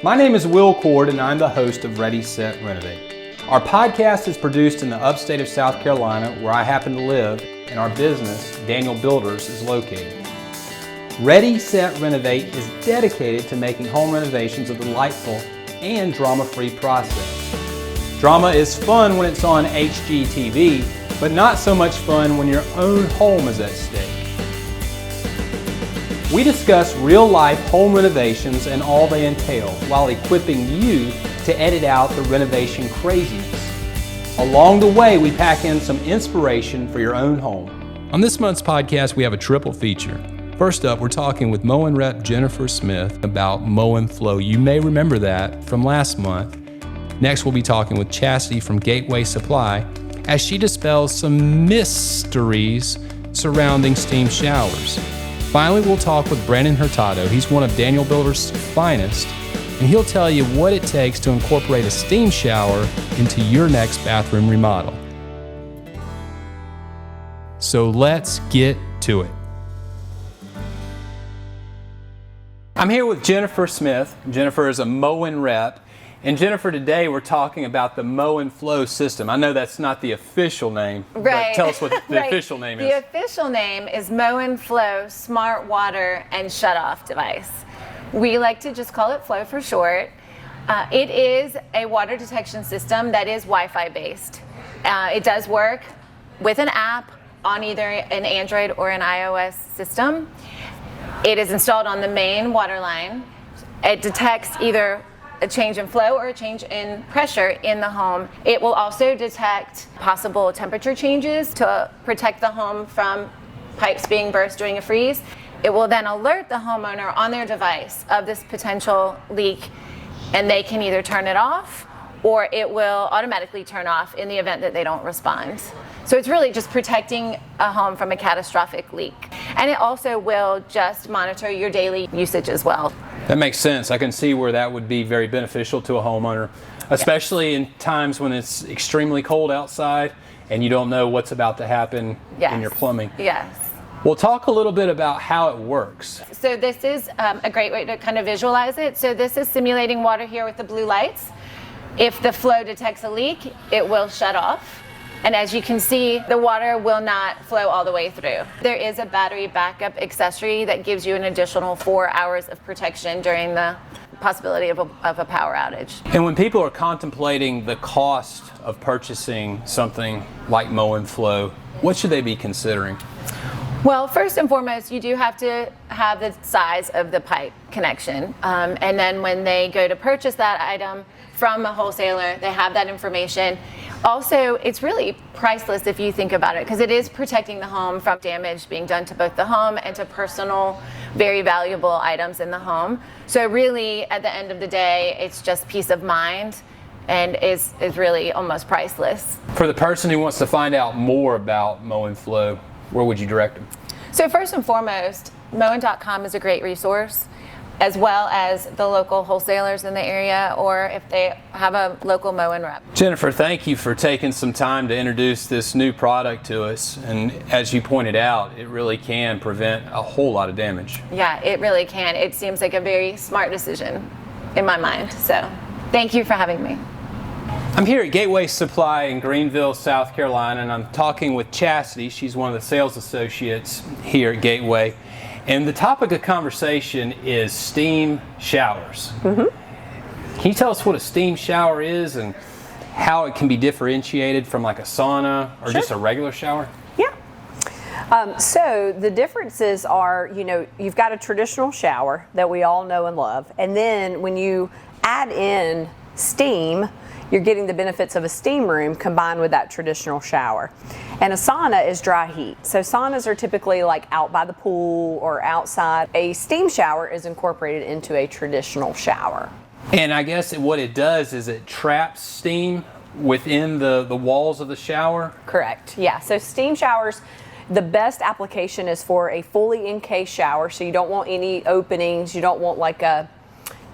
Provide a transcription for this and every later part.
My name is Will Cord and I'm the host of Ready, Set, Renovate. Our podcast is produced in the upstate of South Carolina where I happen to live and our business, Daniel Builders, is located. Ready, Set, Renovate is dedicated to making home renovations a delightful and drama-free process. Drama is fun when it's on HGTV, but not so much fun when your own home is at stake. We discuss real-life home renovations and all they entail while equipping you to edit out the renovation craziness. Along the way, we pack in some inspiration for your own home. On this month's podcast, we have a triple feature. First up, we're talking with Moen rep Jennifer Smith about Moen Flo. You may remember that from last month. Next, we'll be talking with Chasidee from Gateway Supply as she dispels some mysteries surrounding steam showers. Finally, we'll talk with Brandon Hurtado. He's one of Daniel Builders' finest, and he'll tell you what it takes to incorporate a steam shower into your next bathroom remodel. So let's get to it. I'm here with Jennifer Smith. Jennifer is a Moen rep. And Jennifer, today we're talking about the Moen Flo system. I know that's not the official name, right. But tell us what the official name is. The official name is Moen Flo Smart Water and Shutoff Device. We like to just call it Flo for short. It is a water detection system that is Wi-Fi based. It does work with an app on either an Android or an iOS system. It is installed on the main water line. It detects either a change in flow or a change in pressure in the home. It will also detect possible temperature changes to protect the home from pipes being burst during a freeze. It will then alert the homeowner on their device of this potential leak, and they can either turn it off or it will automatically turn off in the event that they don't respond. So it's really just protecting a home from a catastrophic leak. And it also will just monitor your daily usage as well. That makes sense. I can see where that would be very beneficial to a homeowner, especially in times when it's extremely cold outside and you don't know what's about to happen in your plumbing. Yes. We'll talk a little bit about how it works. So this is a great way to kind of visualize it. So this is simulating water here with the blue lights. If the flow detects a leak, it will shut off. And as you can see, the water will not flow all the way through. There is a battery backup accessory that gives you an additional 4 hours of protection during the possibility of a power outage. And when people are contemplating the cost of purchasing something like Moen Flo, what should they be considering? Well, first and foremost, you do have to have the size of the pipe connection. And then when they go to purchase that item from a wholesaler, they have that information. Also, it's really priceless if you think about it, because it is protecting the home from damage being done to both the home and to personal, very valuable items in the home. So really, at the end of the day, it's just peace of mind and is really almost priceless. For the person who wants to find out more about Moen Flo, where would you direct them? So first and foremost, Moen.com is a great resource, as well as the local wholesalers in the area, or if they have a local Moen rep. Jennifer, thank you for taking some time to introduce this new product to us. And as you pointed out, it really can prevent a whole lot of damage. Yeah, it really can. It seems like a very smart decision in my mind. So thank you for having me. I'm here at Gateway Supply in Greenville, South Carolina, and I'm talking with Chasidee. She's one of the sales associates here at Gateway. And the topic of conversation is steam showers. Mm-hmm. Can you tell us what a steam shower is and how it can be differentiated from like a sauna or just a regular shower? Yeah. So the differences are, you've got a traditional shower that we all know and love. And then when you add in steam, you're getting the benefits of a steam room combined with that traditional shower. And a sauna is dry heat. So saunas are typically like out by the pool or outside. A steam shower is incorporated into a traditional shower. And I guess what it does is it traps steam within the walls of the shower? Correct, yeah. So steam showers, the best application is for a fully encased shower. So you don't want any openings, you don't want like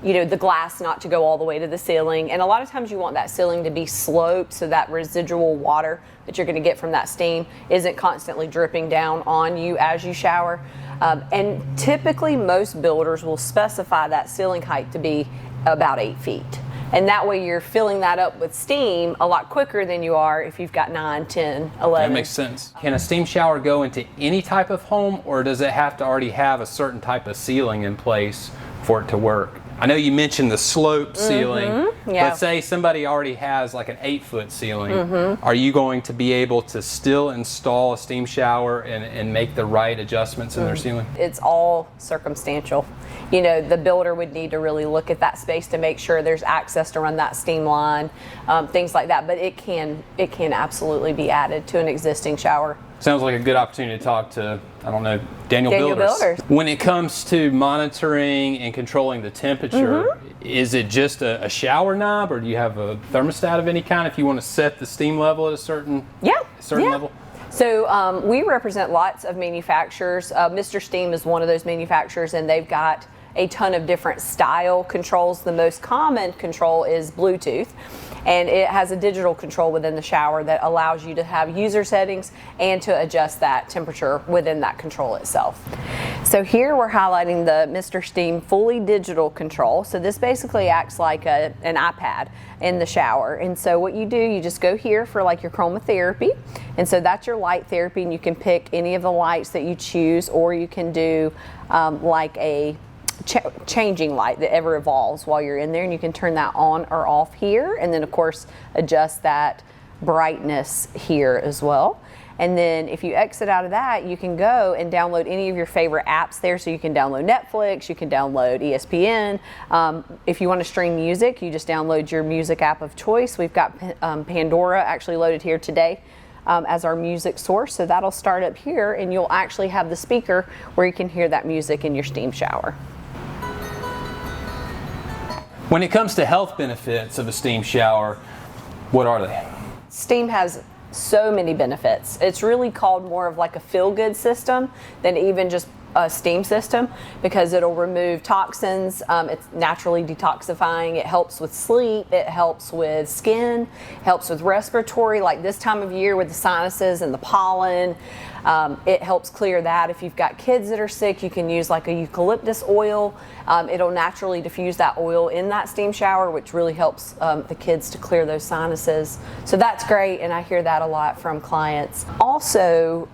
the glass not to go all the way to the ceiling. And a lot of times you want that ceiling to be sloped so that residual water that you're going to get from that steam isn't constantly dripping down on you as you shower. And typically most builders will specify that ceiling height to be about 8 feet. And that way you're filling that up with steam a lot quicker than you are if you've got 9, 10, 11. That makes sense. Can a steam shower go into any type of home, or does it have to already have a certain type of ceiling in place for it to work? I know you mentioned the slope ceiling, but say somebody already has like an 8-foot ceiling. Are you going to be able to still install a steam shower and make the right adjustments in their ceiling? It's all circumstantial. You know, the builder would need to really look at that space to make sure there's access to run that steam line, things like that. But it can absolutely be added to an existing shower. Sounds like a good opportunity to talk to, I don't know, Daniel Builders. When it comes to monitoring and controlling the temperature, is it just a shower knob, or do you have a thermostat of any kind if you want to set the steam level at a certain level? So we represent lots of manufacturers. Mr. Steam is one of those manufacturers, and they've got a ton of different style controls. The most common control is Bluetooth, and it has a digital control within the shower that allows you to have user settings and to adjust that temperature within that control itself. So here we're highlighting the Mr. Steam fully digital control. So this basically acts like an iPad in the shower. And so what you do, you just go here for like your chromotherapy. And so that's your light therapy, and you can pick any of the lights that you choose, or you can do like a changing light that ever evolves while you're in there, and you can turn that on or off here, and then of course adjust that brightness here as well. And then if you exit out of that, you can go and download any of your favorite apps there. So you can download Netflix, you can download ESPN. If you want to stream music, you just download your music app of choice. We've got Pandora actually loaded here today as our music source. So that'll start up here, and you'll actually have the speaker where you can hear that music in your steam shower. When it comes to health benefits of a steam shower, what are they? Steam has so many benefits. It's really called more of like a feel-good system than even just a steam system, because it'll remove toxins. It's naturally detoxifying. It helps with sleep. It helps with skin. Helps with respiratory, like this time of year with the sinuses and the pollen. It helps clear that. If you've got kids that are sick, you can use like a eucalyptus oil. It'll naturally diffuse that oil in that steam shower, which really helps the kids to clear those sinuses. So that's great, and I hear that a lot from clients. Also,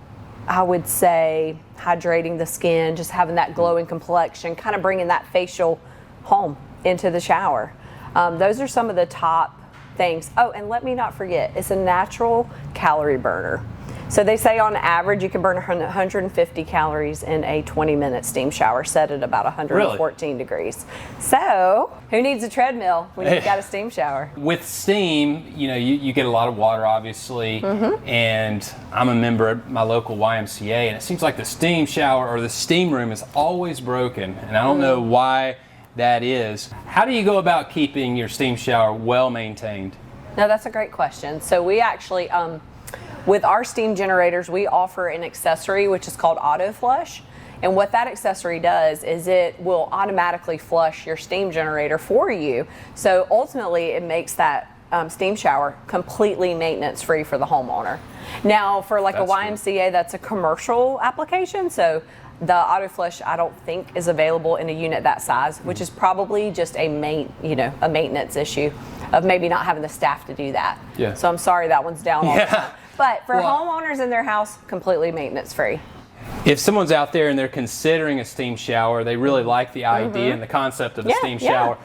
I would say hydrating the skin, just having that glowing complexion, kind of bringing that facial home into the shower. Those are some of the top things. Oh, and let me not forget, it's a natural calorie burner. So they say on average you can burn 150 calories in a 20-minute steam shower set at about 114 degrees. So who needs a treadmill when you've got a steam shower? With steam, you know, you get a lot of water, obviously, and I'm a member at my local YMCA, and it seems like the steam shower or the steam room is always broken, and I don't know why that is. How do you go about keeping your steam shower well maintained? No, that's a great question. So we actually, with our steam generators, we offer an accessory which is called auto flush. And what that accessory does is it will automatically flush your steam generator for you. So ultimately it makes that steam shower completely maintenance free for the homeowner. Now for like a YMCA, that's a commercial application. So the auto flush I don't think is available in a unit that size, which is probably just a maintenance issue of maybe not having the staff to do that. Yeah. So I'm sorry that one's down all the time. But for homeowners in their house, completely maintenance free. If someone's out there and they're considering a steam shower, they really like the idea and the concept of a steam shower,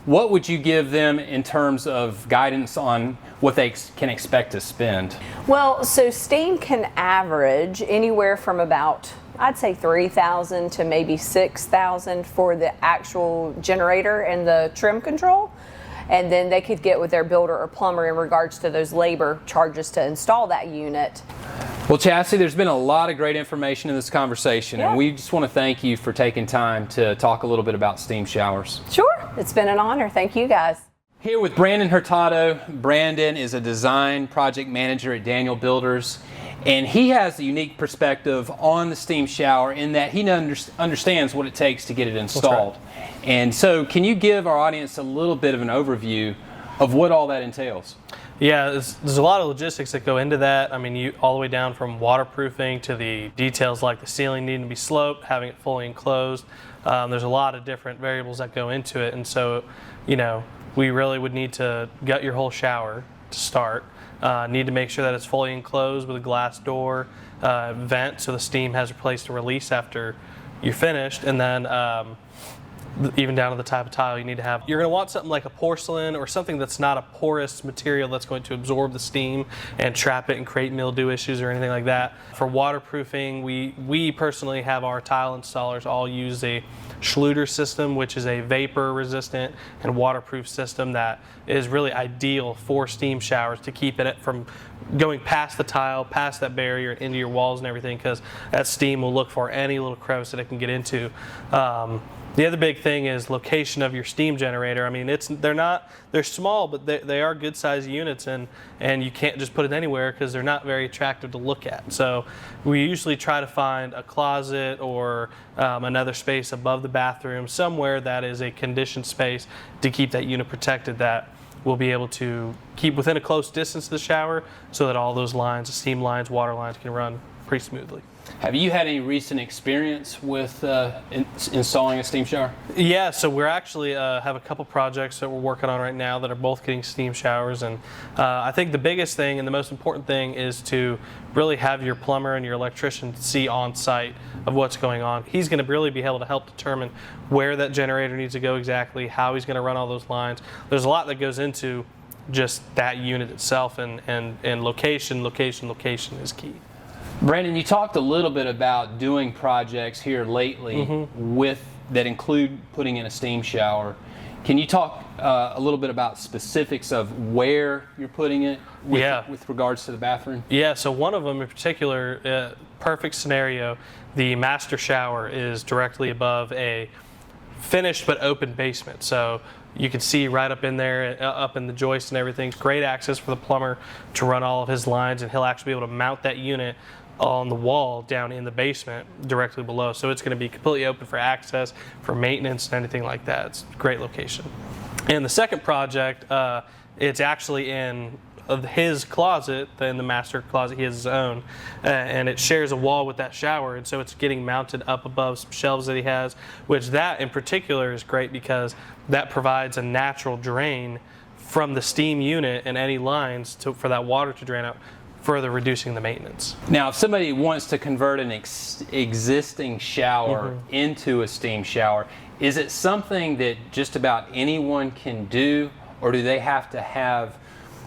what would you give them in terms of guidance on what they can expect to spend? Well, so steam can average anywhere from about, I'd say $3,000 to maybe $6,000 for the actual generator and the trim control. And then they could get with their builder or plumber in regards to those labor charges to install that unit. Well, Chasidee, there's been a lot of great information in this conversation, and we just want to thank you for taking time to talk a little bit about steam showers. Sure, it's been an honor. Thank you guys. Here with Brandon Hurtado. Brandon is a design project manager at Daniel Builders, and he has a unique perspective on the steam shower in that he understands what it takes to get it installed. And so can you give our audience a little bit of an overview of what all that entails? Yeah, there's a lot of logistics that go into that. I mean, all the way down from waterproofing to the details like the ceiling needing to be sloped, having it fully enclosed. There's a lot of different variables that go into it, and so, we really would need to gut your whole shower to start. Need to make sure that it's fully enclosed with a glass door, vent, so the steam has a place to release after you're finished, and then even down to the type of tile you need to have. You're going to want something like a porcelain or something that's not a porous material that's going to absorb the steam and trap it and create mildew issues or anything like that. For waterproofing, we personally have our tile installers all use a Schluter system, which is a vapor resistant and waterproof system that is really ideal for steam showers to keep it from going past the tile, past that barrier, and into your walls and everything, because that steam will look for any little crevice that it can get into. The other big thing is location of your steam generator. I mean, they're small, but they are good sized units, and you can't just put it anywhere because they're not very attractive to look at. So we usually try to find a closet or another space above the bathroom, somewhere that is a conditioned space to keep that unit protected, that we'll be able to keep within a close distance of the shower so that all those lines, the steam lines, water lines, can run pretty smoothly. Have you had any recent experience with installing a steam shower? Yeah, so we're actually have a couple projects that we're working on right now that are both getting steam showers, and I think the biggest thing and the most important thing is to really have your plumber and your electrician see on site of what's going on. He's going to really be able to help determine where that generator needs to go exactly, how he's going to run all those lines. There's a lot that goes into just that unit itself, and location is key. Brandon, you talked a little bit about doing projects here lately that include putting in a steam shower. Can you talk a little bit about specifics of where you're putting it with regards to the bathroom? Yeah, so one of them in particular, perfect scenario, the master shower is directly above a finished but open basement. So you can see right up in there, up in the joist and everything. Great access for the plumber to run all of his lines, and he'll actually be able to mount that unit on the wall down in the basement directly below. So it's going to be completely open for access, for maintenance, and anything like that. It's a great location. And the second project, it's actually in his closet, in the master closet. He has his own, and it shares a wall with that shower, and so it's getting mounted up above some shelves that he has, which that in particular is great because that provides a natural drain from the steam unit and any lines for that water to drain out, further reducing the maintenance. Now, if somebody wants to convert an existing shower into a steam shower, is it something that just about anyone can do, or do they have to have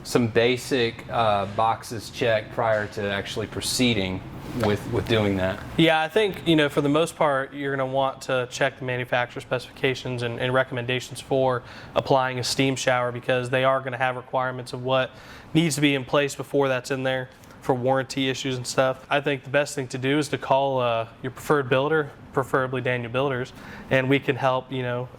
some basic boxes checked prior to actually proceeding with doing that? Yeah, I think, for the most part, you're going to want to check the manufacturer specifications and recommendations for applying a steam shower, because they are going to have requirements of what needs to be in place before that's in there for warranty issues and stuff. I think the best thing to do is to call your preferred builder, preferably Daniel Builders, and we can help,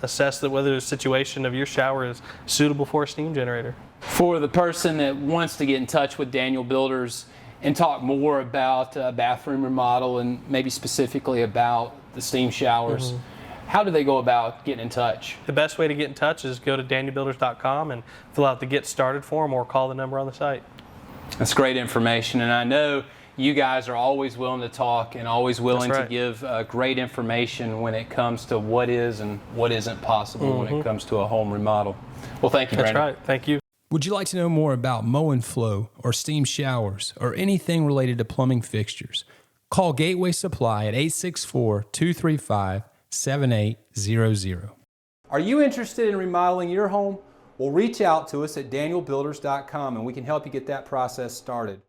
assess whether the situation of your shower is suitable for a steam generator. For the person that wants to get in touch with Daniel Builders and talk more about bathroom remodel and maybe specifically about the steam showers, how do they go about getting in touch? The best way to get in touch is go to danielbuilders.com and fill out the Get Started form or call the number on the site. That's great information, and I know you guys are always willing to talk and always willing to give great information when it comes to what is and what isn't possible when it comes to a home remodel. Well, thank you, Brandon. That's right. Thank you. Would you like to know more about Moen Flo or steam showers or anything related to plumbing fixtures? Call Gateway Supply at 864-235-7800. Are you interested in remodeling your home? Well, reach out to us at danielbuilders.com and we can help you get that process started.